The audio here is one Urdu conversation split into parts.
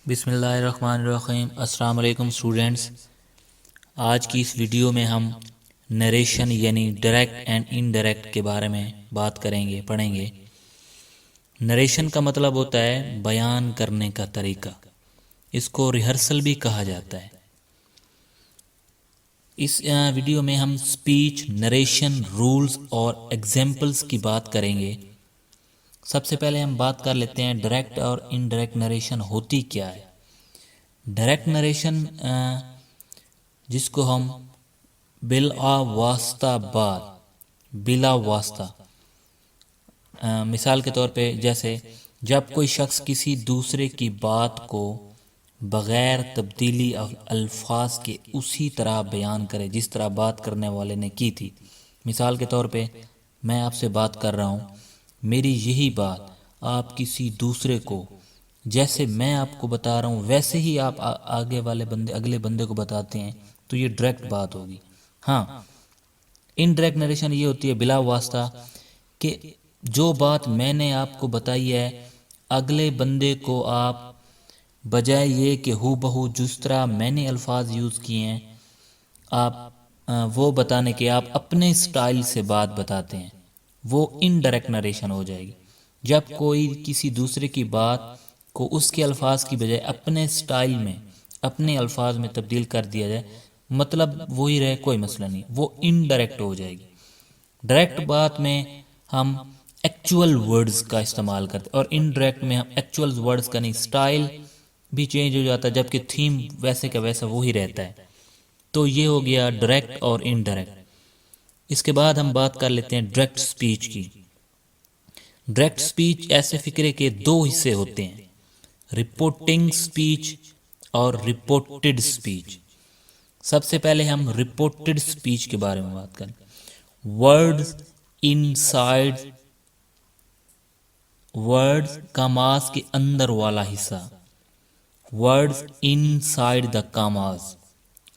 بسم اللہ الرحمن الرحیم۔ السلام علیکم اسٹوڈینٹس، آج کی اس ویڈیو میں ہم نریشن یعنی ڈائریکٹ اینڈ انڈائریکٹ کے بارے میں بات کریں گے، پڑھیں گے۔ نریشن کا مطلب ہوتا ہے بیان کرنے کا طریقہ، اس کو ریہرسل بھی کہا جاتا ہے۔ اس ویڈیو میں ہم سپیچ، نریشن، رولز اور ایگزامپلز کی بات کریں گے۔ سب سے پہلے ہم بات کر لیتے ہیں ڈائریکٹ اور انڈائریکٹ نریشن ہوتی کیا ہے۔ ڈائریکٹ نریشن جس کو ہم بلا واسطہ بات، بلا واسطہ، مثال کے طور پہ جیسے جب کوئی شخص کسی دوسرے کی بات کو بغیر تبدیلی الفاظ کے اسی طرح بیان کرے جس طرح بات کرنے والے نے کی تھی۔ مثال کے طور پہ میں آپ سے بات کر رہا ہوں، میری یہی بات آپ کسی دوسرے کو جیسے میں آپ کو بتا رہا ہوں ویسے ہی آپ اگلے بندے کو بتاتے ہیں، تو یہ ڈائریکٹ بات ہوگی۔ ہاں، انڈائریکٹ نریشن یہ ہوتی ہے بلا واسطہ، کہ جو بات میں نے آپ کو بتائی ہے اگلے بندے کو آپ بجائے یہ کہ ہو بہو جس طرح میں نے الفاظ یوز کیے ہیں آپ وہ بتانے کے آپ اپنے سٹائل سے بات بتاتے ہیں، وہ انڈائریکٹ نریشن ہو جائے گی۔ جب کوئی کسی دوسرے کی بات کو اس کے الفاظ کی بجائے اپنے سٹائل میں، اپنے الفاظ میں تبدیل کر دیا جائے، مطلب وہی رہے، کوئی مسئلہ نہیں، وہ انڈائریکٹ ہو جائے گی۔ ڈائریکٹ بات میں ہم ایکچول ورڈز کا استعمال کرتے ہیں، اور انڈائریکٹ میں ہم ایکچول ورڈز کا نہیں، سٹائل بھی چینج ہو جاتا ہے جبکہ تھیم ویسے کا ویسا وہی رہتا ہے۔ تو یہ ہو گیا ڈائریکٹ اور انڈائریکٹ۔ اس کے بعد ہم بات کر لیتے ہیں ڈائریکٹ سپیچ کی۔ ڈائریکٹ سپیچ ایسے فکرے کے دو حصے ہوتے ہیں، رپورٹنگ سپیچ اور رپورٹڈ سپیچ۔ سب سے پہلے ہم رپورٹڈ سپیچ کے بارے میں بات کریں۔ ورڈز انسائیڈ، ورڈز کاماز کے اندر والا حصہ، ورڈز انسائیڈ دا کاماز۔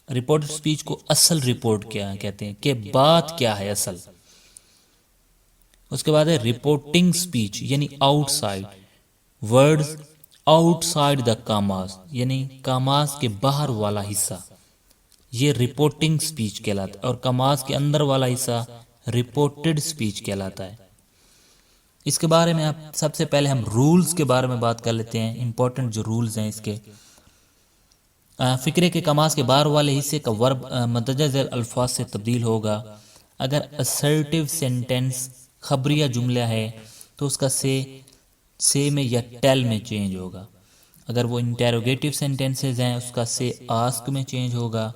رپورٹڈ سپیچ کو اصل رپورٹ کیا کہتے ہیں، کہ بات کیا ہے اصل۔ اس کے بعد ہے رپورٹنگ سپیچ یعنی out side, words out side the commas یعنی کاماز کے باہر والا حصہ، یہ رپورٹنگ سپیچ کہلاتا ہے، اور کاماز کے اندر والا حصہ رپورٹڈ سپیچ کہلاتا ہے۔ اس کے بارے میں سب سے پہلے ہم رولز کے بارے میں بات کر لیتے ہیں، امپورٹنٹ جو رولز ہیں اس کے۔ فکرے کے کاماز کے باہر والے حصے کا ورب مندرجہ ذیل الفاظ سے تبدیل ہوگا۔ اگر assertive سینٹینس خبریہ جملہ ہے تو اس کا سے میں یا ٹیل میں چینج ہوگا۔ اگر وہ انٹیروگیٹو سینٹینسز ہیں اس کا سے آسک میں چینج ہوگا۔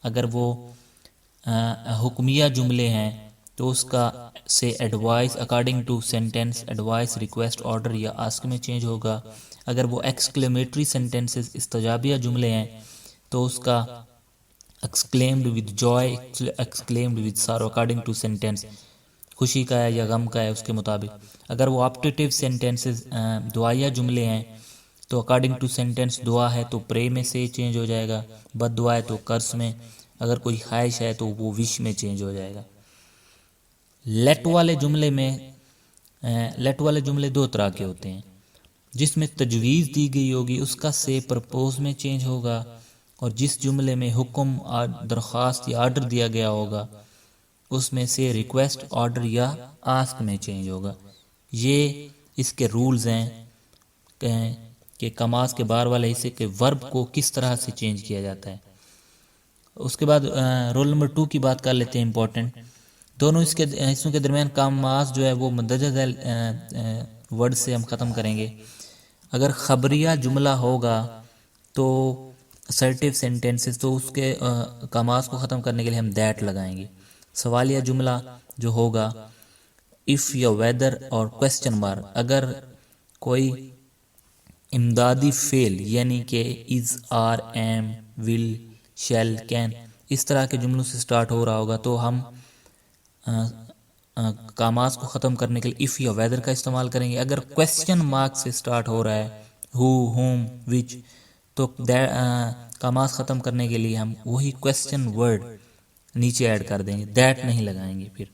اگر وہ حکمیہ جملے ہیں تو اس کا سے advise according to sentence, advise, request, order یا آسک میں چینج ہوگا۔ اگر وہ ایکسکلیمیٹری سینٹینسز استجابیہ جملے ہیں تو اس کا exclaimed with joy، exclaimed with sorrow according to sentence، خوشی کا ہے یا غم کا ہے اس کے مطابق۔ اگر وہ optative sentences دعائیہ جملے ہیں تو according to sentence دعا ہے تو pray میں سے چینج ہو جائے گا، بد دعا ہے تو curse میں، اگر کوئی خواہش ہے تو وہ wish میں چینج ہو جائے گا۔ لیٹ والے جملے دو طرح کے ہوتے ہیں، جس میں تجویز دی گئی ہوگی اس کا سے پرپوز میں چینج ہوگا، اور جس جملے میں حکم، درخواست یا آرڈر دیا گیا ہوگا اس میں سے ریکویسٹ، آرڈر یا آسک میں چینج ہوگا۔ یہ اس کے رولز ہیں کہ کاماز کے باہر والے حصے کے ورب کو کس طرح سے چینج کیا جاتا ہے۔ اس کے بعد رول نمبر 2 کی بات کر لیتے ہیں، امپورٹنٹ۔ دونوں اس کے حصوں کے درمیان کاماز جو ہے وہ مندرجہ ذیل ورڈ سے ہم ختم کریں گے۔ اگر خبریہ جملہ ہوگا تو assertive sentences تو اس کے کاماز کو ختم کرنے کے لیے ہم that لگائیں گے۔ سوالیہ جملہ جو ہوگا if یا whether اور question mark، اگر کوئی امدادی فعل یعنی کہ is، are، am، will، shall، can اس طرح کے جملوں سے سٹارٹ ہو رہا ہوگا تو ہم کاماز کو ختم کرنے کے لیے if یا whether کا استعمال کریں گے۔ اگر question mark سے سٹارٹ ہو رہا ہے who، whom، which، تو کاماز ختم کرنے کے لیے ہم وہی question word نیچے ایڈ کر دیں گے، that نہیں لگائیں گے۔ پھر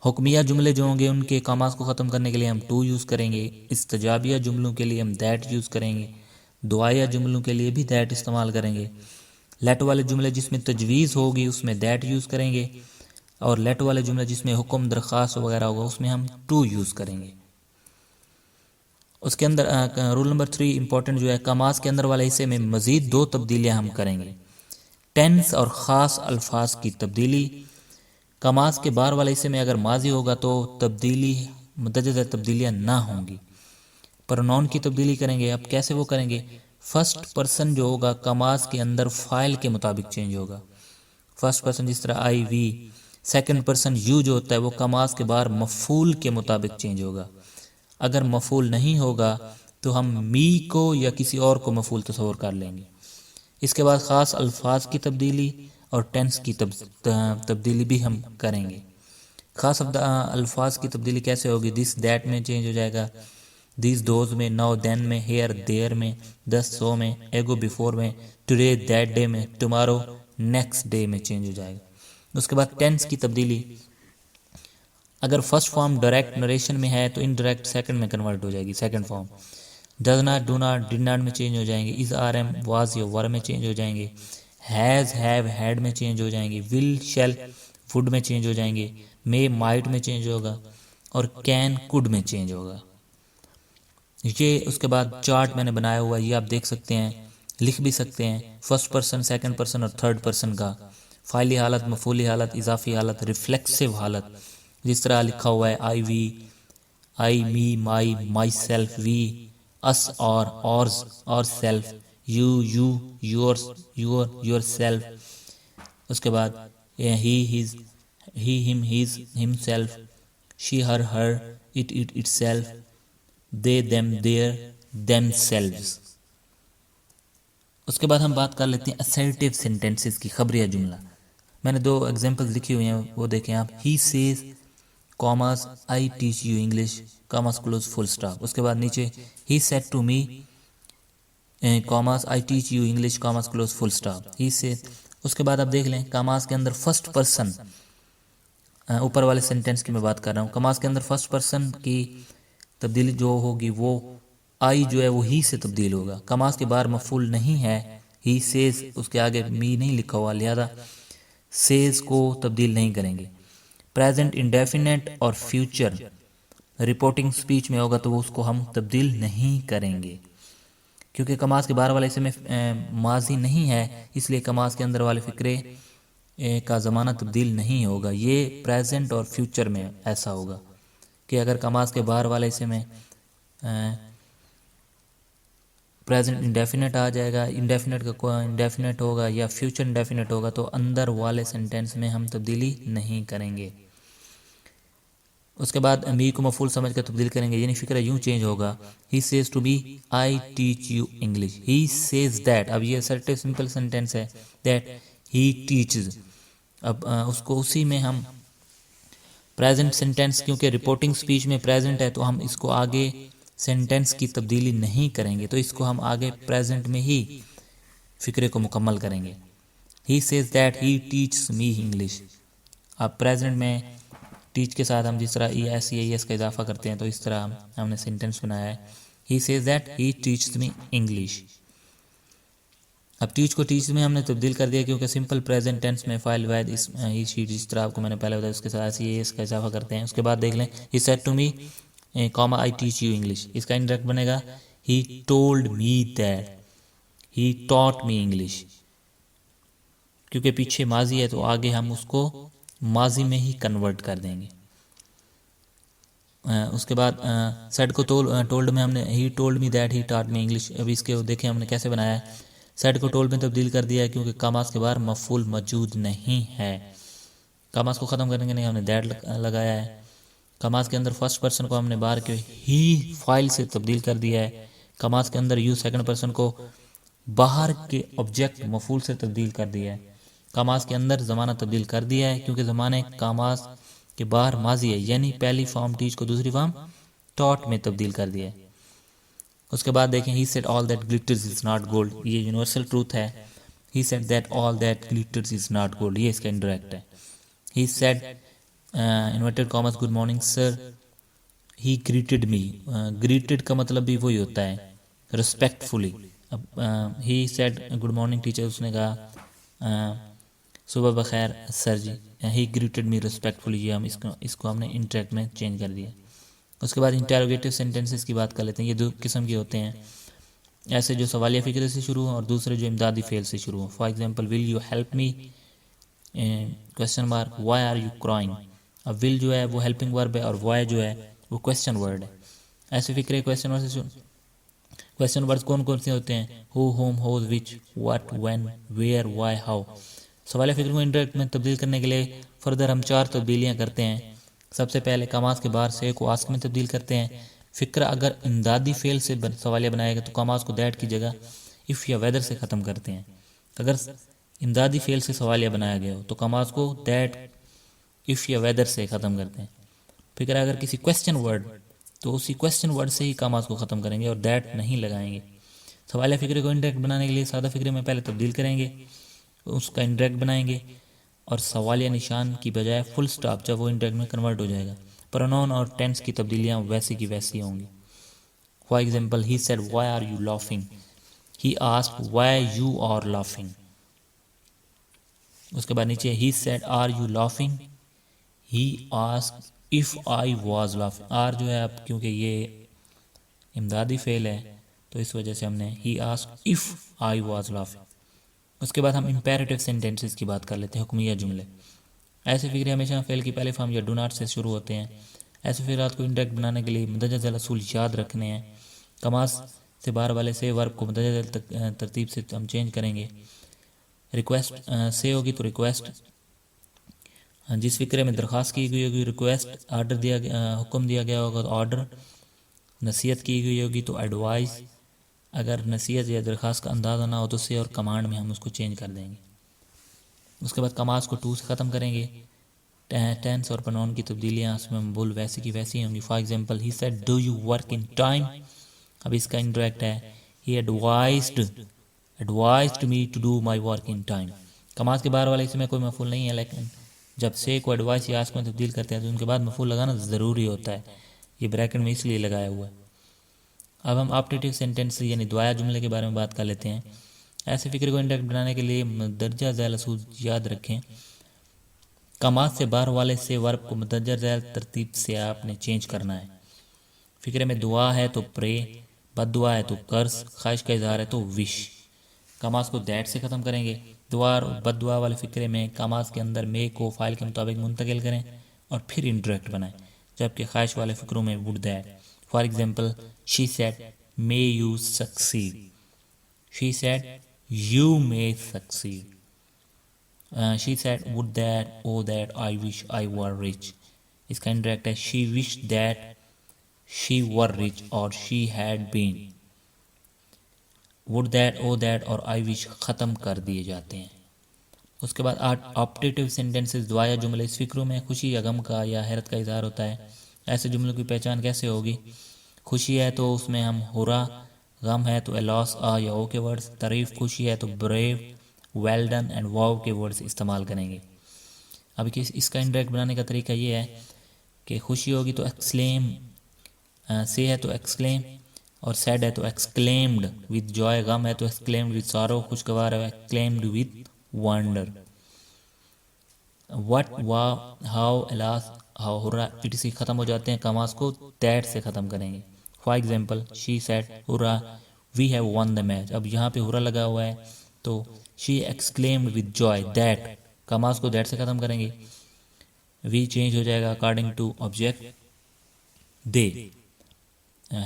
حکمیہ جملے جو ہوں گے ان کے کاماز کو ختم کرنے کے لیے ہم to یوز کریں گے، استجابیہ جملوں کے لیے ہم that یوز کریں گے، دعائیہ جملوں کے لیے بھی دیٹ استعمال کریں گے. لیٹ والے جملے جس میں تجویز ہوگی اس میں دیٹ یوز کریں گے، اور لیٹ والے جملے جس میں حکم درخواست وغیرہ ہوگا اس میں ہم ٹو یوز کریں گے. اس کے اندر رول نمبر 3 امپورٹنٹ جو ہے، کماز کے اندر والے حصے میں مزید 2 تبدیلیاں ہم کریں گے. ٹینس اور خاص الفاظ کی تبدیلی. کماز کے باہر والے حصے میں اگر ماضی ہوگا تو تبدیلی متعدد تبدیلیاں نہ ہوں گی. پروناؤن کی تبدیلی کریں گے. اب کیسے وہ کریں گے؟ فرسٹ پرسن جو ہوگا کماز کے اندر فاعل کے مطابق چینج ہوگا. فرسٹ پرسن جس طرح آئی وی. سیکنڈ پرسن یو جو ہوتا ہے وہ کماز کے باہر مفعول کے مطابق چینج ہوگا. اگر مفعول نہیں ہوگا تو ہم می کو یا کسی اور کو مفعول تصور کر لیں گے. اس کے بعد خاص الفاظ کی تبدیلی اور ٹینس کی تبدیلی بھی ہم کریں گے. خاص الفاظ کی تبدیلی کیسے ہوگی؟ دس دیٹ میں چینج ہو جائے گا، دیز دوز میں، ناؤ دین میں، ہیئر دیر میں، دس سو میں، ایگو بیفور میں، ٹوڈے دیٹ ڈے میں، ٹمارو نیکسٹ ڈے میں چینج ہو جائے گا. اس کے بعد ٹینس کی تبدیلی، اگر فرسٹ فارم ڈائریکٹ نریشن میں ہے تو انڈائریکٹ سیکنڈ میں کنورٹ ہو جائے گی. Second form does not, do not, did not میں چینج ہو جائیں گے. از، آر، ایم، واز یا ور میں چینج ہو جائیں گے. ہیز، ہیو، ہیڈ میں چینج ہو جائیں گے. ول، شیل، وڈ میں چینج ہو جائیں گے. مے، مائٹ میں چینج ہوگا. اور کین، کوڈ میں چینج ہوگا. یہ اس کے بعد چارٹ میں نے بنایا ہوا ہے، یہ آپ دیکھ سکتے ہیں، لکھ بھی سکتے ہیں. فرسٹ پرسن، سیکنڈ پرسن اور تھرڈ پرسن کا فاعلی حالت، مفعولی حالت، اضافی حالت، ریفلیکسو حالت. جس طرح لکھا ہوا ہے آئی وی، آئی می، مائی، my self, we, us, our, ours, ourself, you, you, yours, your, yourself. اس کے بعد ہی، he, his, he, him, his himself, she, her, her, it itself, they, them, their themselves کے بعد ہم بات کر لیتے ہیں assertive sentences کی، خبریہ جملہ. میں نے 2 ایگزامپل لکھی ہوئی ہیں، وہ دیکھیں آپ. He says commas I teach you English commas close full stop. اس کے بعد نیچے he said to me commas I teach you English commas close full stop. He says. اس کے بعد آپ دیکھ لیں کاماز کے اندر فرسٹ پرسن، اوپر والے سینٹینس کی میں بات کر رہا ہوں. کماز کے اندر فرسٹ پرسن کی تبدیلی جو ہوگی وہ آئی جو ہے وہ ہی سے تبدیل ہوگا. کماز کے باہر مفعول نہیں ہے، ہی سیز، اس کے آگے می نہیں لکھا ہوا، لہذا سیز کو تبدیل نہیں کریں گے. پریزنٹ انڈیفینٹ اور فیوچر رپورٹنگ سپیچ میں ہوگا تو وہ اس کو ہم تبدیل نہیں کریں گے، کیونکہ کماز کے باہر والے حصے میں ماضی نہیں ہے، اس لیے کماز کے اندر والے فقرے کا زمانہ تبدیل نہیں ہوگا. یہ پریزنٹ اور فیوچر میں ایسا ہوگا کہ اگر کماز کے باہر والے حصے میں پریزنٹ انڈیفینٹ آ جائے گا، انڈیفینٹ کا انڈیفینٹ ہوگا یا فیوچر انڈیفینٹ ہوگا تو اندر والے سینٹینس میں ہم تبدیلی نہیں کریں گے. اس کے بعد می کو مفعول سمجھ کر تبدیل کریں گے، یعنی فکرہ یوں چینج ہوگا. He says to be I teach you English. He says that, اب یہ assertive سمپل سینٹینس ہے، دیٹ ہی ٹیچز. اب اس کو اسی میں ہم پریزنٹ سینٹینس، کیونکہ رپورٹنگ سپیچ میں پریزنٹ ہے تو ہم اس کو آگے سینٹینس کی تبدیلی نہیں کریں گے، تو اس کو ہم آگے پریزنٹ میں ہی فکرے کو مکمل کریں گے. He says that he teaches me English. اب پریزنٹ میں ٹیچ کے ساتھ ہم جس طرح ای ایس ای ایس کا اضافہ کرتے ہیں تو اس طرح ہم نے سینٹینس بنایا ہے. He says that he teaches me English. اب ٹیچ کو ٹیچ میں ہم نے تبدیل کر دیا کیونکہ سمپل پریزنٹ ٹینس میں فائل واحد ہی شیٹ جس طرح آپ کو میں نے پہلے بتایا اس کے ساتھ ایس ای ایس کا اضافہ کرتے ہیں. اس کے بعد دیکھ لیں he said to me comma I teach you English. اس کا انڈائریکٹ بنے گا he told me that he taught me English. کیونکہ پیچھے ماضی ہے تو آگے ہم اس کو ماضی میں ہی کنورٹ کر دیں گے. اس کے بعد سیڈ کو ٹولڈ میں ہم نے he told me that he taught me English. ابھی اس کے دیکھیں ہم نے کیسے بنایا ہے. سیڈ کو ٹولڈ میں تبدیل کر دیا ہے کیونکہ کاماز کے باہر مفعول موجود نہیں ہے. کاماز کو ختم کرنے کے لیے ہم نے دیٹ لگایا ہے. کاماز کے اندر فرسٹ پرسن کو ہم نے باہر کے ہی فائل سے تبدیل کر دیا ہے. کاماز کے اندر یو سیکنڈ پرسن کو باہر کے آبجیکٹ مفعول سے تبدیل کر دیا ہے. کاماز کے اندر زمانہ تبدیل کر دیا ہے کیونکہ زمانے کاماز کے باہر ماضی ہے، یعنی پہلی فارم ٹیچ کو دوسری فارم ٹاٹ میں تبدیل کر دیا ہے. اس کے بعد دیکھیں he said all that glitters is not gold. یہ یونیورسل ٹروتھ ہے. He said that all that glitters is not gold, یہ اس کا انڈائریکٹ ہے. He said inverted commas good morning sir. He greeted me. Greeted کا مطلب بھی وہی ہوتا ہے رسپیکٹفلی. اب he said good morning teacher, اس نے کہا صبح بخیر سر جی. ہی گریٹڈ می ریسپیکٹفلی، یہ ہم اس کو ہم نے انٹریکٹ میں چینج کر دیا. اس کے بعد انٹروگیٹو سینٹنسز کی بات کر لیتے ہیں. یہ دو قسم کے ہوتے ہیں، ایسے جو سوالیہ فکرے سے شروع ہوں اور دوسرے جو امدادی فعل سے شروع ہوں. For example will you help me question mark why are you crying. اب ول جو ہے وہ ہیلپنگ ورب ہے اور وائی جو ہے وہ کویسچن ورڈ ہے. ایسے فکرے کویسچن ورڈ سے شروع. کویسچن ورڈ کون کون سے ہوتے ہیں؟ Who, whom, whose, which, what, when, where, why, how. سوالیہ فکر کو انڈائریکٹ میں تبدیل کرنے کے لیے فردر ہم 4 تبدیلیاں کرتے ہیں. سب سے پہلے کاماز کے بعد سے کو آسک میں تبدیل کرتے ہیں. فکرہ اگر امدادی فعل سے سوالیہ بنائے گا تو کاماز کو دیٹ کی جگہ اف یا ویدر سے ختم کرتے ہیں. اگر امدادی فعل سے سوالیہ بنایا گیا ہو تو کاماز کو دیٹ، اف یا ویدر سے ختم کرتے ہیں. فکرہ اگر کسی کویسچن ورڈ تو اسی کویسچن ورڈ سے ہی کاماز کو ختم کریں گے اور دیٹ نہیں لگائیں گے. سوالیہ فکرے کو انڈائریکٹ بنانے کے لیے سادہ فکرے میں پہلے تبدیل کریں گے، اس کا انڈائریکٹ بنائیں گے اور سوالیہ نشان کی بجائے فل سٹاپ جب وہ انڈائریکٹ میں کنورٹ ہو جائے گا. پرونون اور ٹینس کی تبدیلیاں ویسی کی ویسی ہوں گی. For example he said why are you laughing. He asked why you are laughing. اس کے بعد نیچے he said are you laughing. He asked if I was laughing. Are جو ہے اب کیونکہ یہ امدادی فعل ہے تو اس وجہ سے ہم نے he asked if I was laughing. اس کے بعد ہم امپیریٹیو سینٹینسز کی بات کر لیتے ہیں، حکمیہ جملے. ایسے فکرے ہمیشہ فعل کی پہلے فارم یا ڈو ناٹ سے شروع ہوتے ہیں. ایسے فعلات کو انڈائریکٹ بنانے کے لیے مندرجہ ذیل اصول یاد رکھنے ہیں. کماز سے باہر والے سے ورب کو مندرجہ ذیل ترتیب سے ہم چینج کریں گے. ریکویسٹ سے ہوگی تو ریکویسٹ، جس فکرے میں درخواست کی گئی ہوگی ریکویسٹ. آرڈر دیا حکم دیا گیا ہوگا تو آرڈر. نصیحت کی گئی ہوگی تو ایڈوائز. اگر نصیحت یا درخواست کا اندازہ نہ ہو تو سے اور کمانڈ میں ہم اس کو چینج کر دیں گے. اس کے بعد کماز کو ٹو سے ختم کریں گے. ٹینس اور پرونون کی تبدیلیاں اس میں بول ویسی کی ویسی ہوں گی. For example he said do you work in time. اب اس کا انڈائریکٹ ہے he advised me to do my work in time. Commas کے باہر والے اس میں کوئی مفعول نہیں ہے، لیکن جب سے کو ایڈوائس یا آسک میں تبدیل کرتے ہیں تو ان کے بعد مفعول لگانا ضروری ہوتا ہے. یہ بریکٹ میں اس لیے لگایا ہوا ہے. اب ہم آپٹیٹیو سینٹینس یعنی دعایا جملے کے بارے میں بات کر لیتے ہیں. ایسے فکر کو انڈائریکٹ بنانے کے لیے مندرجہ ذیل اصول یاد رکھیں. کماز سے باہر والے سے ورب کو مندرجہ ذیل ترتیب سے آپ نے چینج کرنا ہے. فکرے میں دعا ہے تو پرے، بد دعا ہے تو کرس، خواہش کا اظہار ہے تو وش. کماز کو دیٹ سے ختم کریں گے. دعا اور بد دعا والے فکرے میں کماز کے اندر میں کو فائل کے مطابق منتقل کریں اور پھر انڈائریکٹ بنائیں، جبکہ خواہش والے فکروں میں would that. For example she sad may you succeed. She said you may succeed. She said would that, oh that I wish I were rich. اس کا انڈائریکٹ ہے she wished that she were rich اور she had been. would that, oh that اور I wish ختم کر دیے جاتے ہیں. اس کے بعد آپٹیٹیو سینٹینسز دعایا جملے. اس فکروں میں خوشی یا غم کا یا حیرت کا اظہار ہوتا ہے. ایسے جملوں کی پہچان کیسے ہوگی؟ خوشی ہے تو اس میں ہم ہورا، غم ہے تو الاس آ یا او کے ورڈز، تعریف خوشی ہے تو بریو، ویل ڈن اینڈ واو کے ورڈز استعمال کریں گے. اب اس کا انڈائریکٹ بنانے کا طریقہ یہ ہے کہ خوشی ہوگی تو ایکسکلیم، سے ہے تو ایکسکلیم اور سیڈ ہے تو ایکسکلیمڈ وتھ جوائے، غم ہے تو ایکسکلیمڈ وتھ سارو، خوشگوار ہے ایکسکلیمڈ وتھ وانڈر. وٹ، وا، ہاؤ، الاس، ہاؤ، ہورا etc ختم ہو جاتے ہیں. کماز کو دیٹ سے ختم کریں گے. For example she said hurrah we have won the match. اب یہاں پہ ہورا لگا ہوا ہے تو she exclaimed with joy that. Commas کو دیٹ سے ختم کریں گے. وی چینج ہو جائے گا according to object they.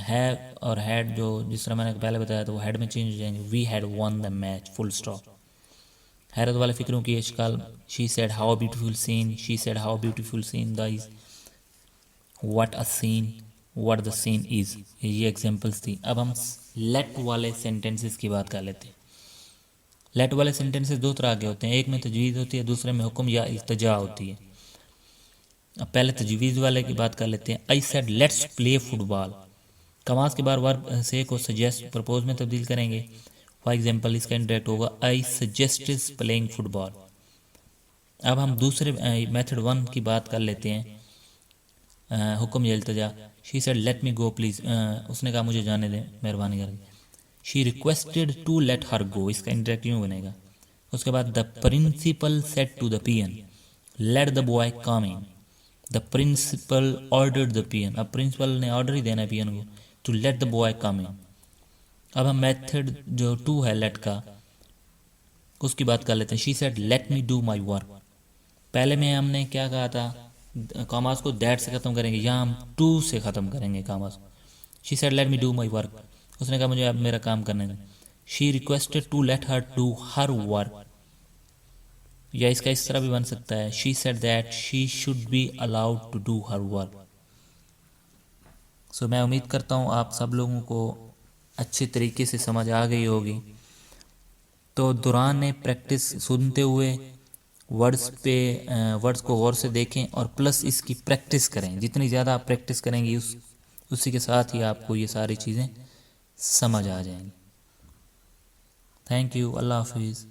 Have اور ہیڈ جو جس طرح میں نے پہلے بتایا تو وہ ہیڈ میں چینج ہو جائیں گے. We had won the match full stop. حیرت والے فکروں کی اشکال. She said how beautiful scene. She said how beautiful scene that is. What a scene. What the scene is. یہ ایگزامپلس تھی. اب ہم لیٹ والے سینٹینسز کی بات کر لیتے ہیں. لیٹ والے سینٹینسز دو طرح کے ہوتے ہیں، ایک میں تجویز ہوتی ہے، دوسرے میں حکم یا التجا ہوتی ہے. اب پہلے تجویز والے کی بات کر لیتے ہیں. I said let's play football. Commas کے بعد ورب سے کو سجیسٹ پرپوز میں تبدیل کریں گے. فار ایگزامپل اس کا انڈائریکٹ ہوگا آئی سجیسٹ پلینگ فٹ بال. اب ہم دوسرے میتھڈ 1 کی بات کر لیتے ہیں، حکم یا التجا. She said let me go please. اس نے کہا مجھے جانے دیں مہربانی کر کے. She requested to let her go, اس کا انڈائریکٹ یوں بنے گا. اس کے بعد the principal said to the peon let the boy come in. The principal ordered the peon, اب پرنسپل نے آرڈر ہی دینا ہے پین کو to let the boy come in. اب ہم میتھڈ جو 2 ہے لیٹ کا اس کی بات کر لیتے ہیں. شی said let me do my work. پہلے میں ہم نے کیا کہا تھا، کاماز کو دیٹ سے ختم کریں گے، یہاں ہم ٹو سے ختم کریں گے commas. She said let me do my work, اس نے کہا مجھے اب میرا کام کرنے دیں. She requested to let her do her work, یا اس کا اس طرح بھی بن سکتا ہے she said that she should be allowed to do her work. So میں امید کرتا ہوں آپ سب لوگوں کو اچھے طریقے سے سمجھ آ گئی ہوگی. تو دوران پریکٹس سنتے ہوئے ورڈز کو غور سے دیکھیں اور پلس اس کی پریکٹس کریں. جتنی زیادہ آپ پریکٹس کریں گی اسی کے ساتھ ہی آپ کو یہ ساری چیزیں سمجھ آ جائیں گی. تھینک یو، اللہ حافظ.